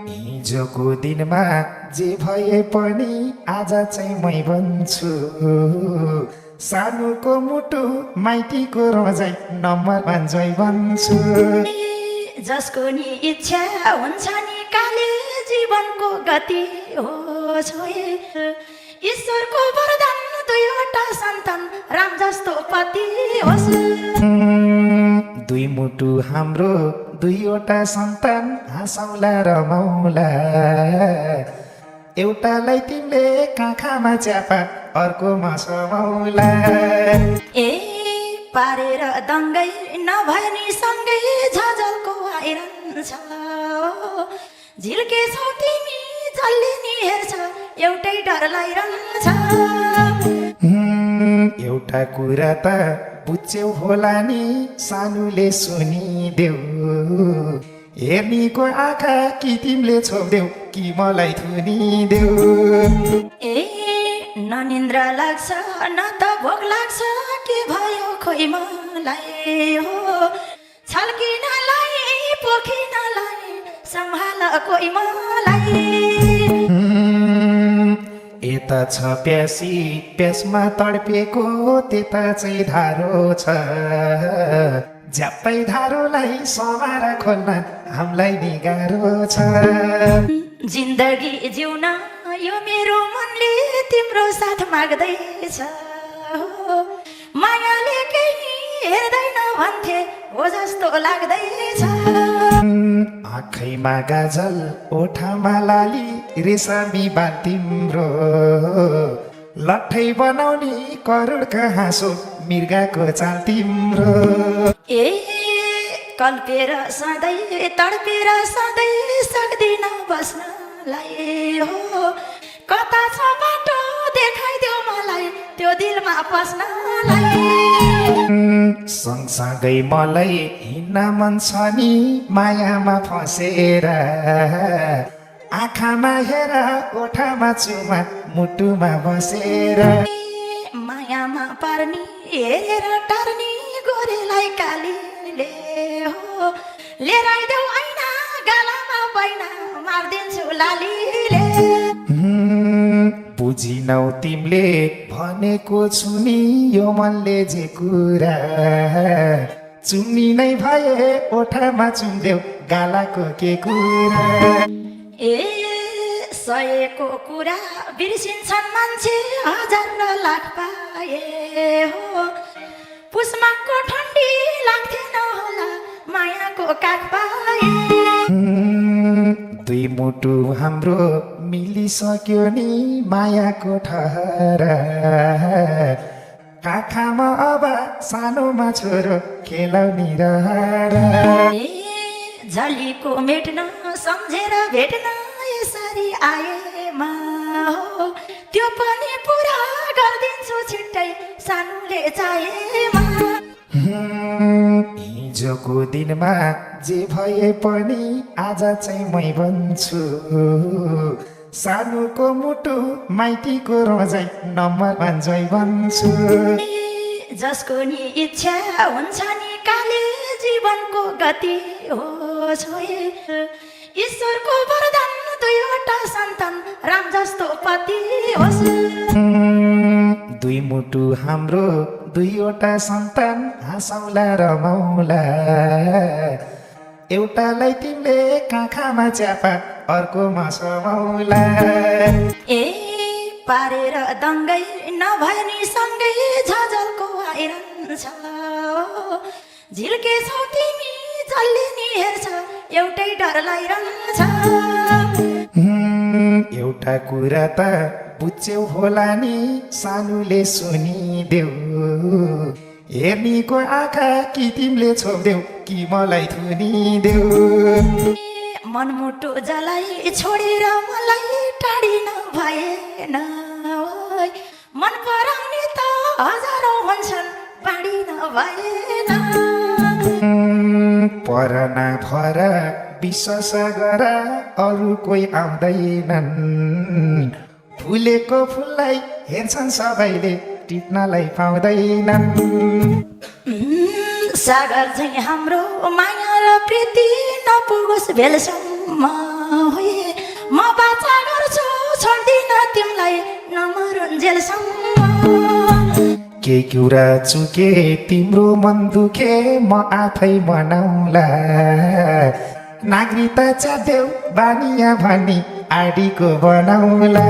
हिजोको दिनमा जे भए पनि आज चाहिँ मै भन्छु सानोको मुटु माइतीको रोजाइ नम्बरमा जय भन्छु जसको नि इच्छा हुन्छ नि काले जीवनको गति हो छोए ईश्वरको वरदान दुईवटा सन्तान राम जस्तो पति होस् दुई मुटु हाम्रो दुईवटा सन्तान हाँसौला रमाउला एउटालाई तिमीले काखमा च्यापा अर्कोमा समाउला ए पारेर दङ्गै नभए नि सँगै झझल्को आइरहन्छ झिल्के छौ तिमी जसले नि हेर्छ एउटै डर लागिरहन्छ एउटा कुरा त बुझ्यौ होला नि सानुले सुनिदेऊ हेर्नीको आँखा कि तिमीले छोप्देऊ कि मलाई थुनिदेऊ ए ननिन्द्रा लाग्छ न त भोक लाग्छ के भयो खोइ मलाई हो छल्किनलाई पोखिनलाई सम्हाल कोही मलाई यता छ प्यासी प्यासमा तडपेको त्यता चाहिँ धारो छ झ्याप्पै धारोलाई समाएर खोल्न हामीलाई नि गाह्रो छ जिन्दगी जिउन यो मेरो मनले तिम्रो साथ माग्दैछ मायाले केही हेर्दैन भन्थे हो जस्तो लाग्दैछ आँखैमा गाजल ओठामा लाली रेशमी बाल तिम्रो लट्ठै बनाउने करोडका हाँसो मृगको चाल तिम्रो ए कल्पेर सधैँ तडपेर सधैँ सक्दिन बस्नलाई हो कता छ बाटो देखाइदेऊ मलाई त्यो दिलमा पस्नलाई सँगसँगै मलाई हिँड्न मन छ नि मायामा फसेर आँखामा हेर ओठामा चुमा मुटुमा बसेर मायामा पार्नी हेरेर टार्नी गोरेलाई कालीले हो लिएर आइदेऊ ऐना गालामा बैना मारिदिन्छु लालीले बुझिनौ तिमीले भनेको छु नि यो मनले जे कुरा चुम्नी नै भए ओठामा चुम्देऊ गालाको के कुरा ए सयको कुरा बिर्सिन्छन् मान्छे हजार लाख पाए हो पुष्माको ठन्डी लाग्थेन होला मायाको काख पाए दुई मुटु हाम्रो मिलिसक्यो नि मायाको ठहरा काखामा अब सानोमा छोरो खेलाउने रहरा झलीको मेट्न सम्झेर भेट्न यसरी आएमा हो त्यो पनि पुरा गरिदिन्छु छिट्टै सानोले चाहेमा हिजोको दिनमा जे भए पनि आज चाहिँ मै भन्छु सानोको मुटु माइतीको रोजाइ नम्बरमा जय भन्छु जसको नि इच्छा हुन्छ नि काले जीवनको गति हो छोए ईश्वरको वरदान दुईवटा सन्तान राम जस्तो पति होस् दुई मुटु हाम्रो दुईवटा सन्तान हाँसौला रमाउला एउटालाई तिमीले काखमा च्यापा अर्कोमा समाउला ए पारेर दङ्गै नभए नि सँगै झझल्को आइरहन्छ झिल्के छौ तिमी जसले नि हेर्छ एउटै डर लागिरहन्छ एउटा कुरा त बुझ्यौ होला नि सानुले सुनिदेऊ हेर्नीको आँखा कि तिमीले छोप्देऊ कि मलाई थुनिदेऊ मनमुटु जलाई छोडेर मलाई टाढिन भएन मन पराउने त हजारौँ हुन्छन् बाँडिन भएन परना भर विश्वास गर अरू कोही आउँदैनन् फुलेको फुललाई हेर्छन् सबैले टिप्नलाई पाउँदैनन् सागर चाहिँ हाम्रो माया र प्रीति नपुगोस् भेलसम्म जेलसम्म होइ म बाचा गर्छु छोड्दिन तिमीलाई नमरुन् जेलसम्म के कुरा चुके तिम्रो मन दुखे म आफै बनाउला नागरिकता च्यादेऊ बानिया भनी आडीको बनाउला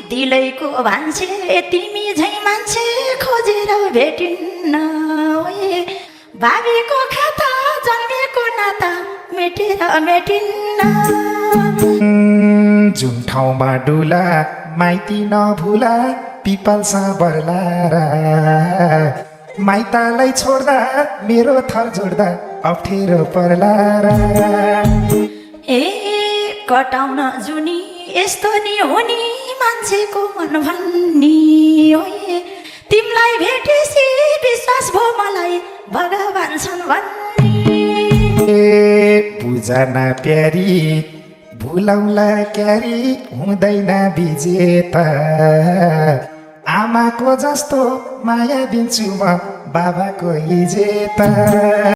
दिलैको भान्से तिमी झै मान्छे खोजेर भेटिन्न ओए भावीको खाता जन्मेको नाता मेटेर मेटिन्न जुन ठाउँमा डुला माइती नभुला पिपल साबरला माइतालाई छोड्दा मेरो थर जोड्दा अप्ठ्यारो पर्ला ए कटाउन जुनी यस्तो नि हो नि मान्छेको मन भन्ने ओए तिमीलाई भेटेपछि विश्वास भयो मलाई भगवान छन् भन्ने बुझना प्यारी भुलाउला क्यारी हुँदैन विजेता आमाको जस्तो माया दिन्छु म बाबाको इजेता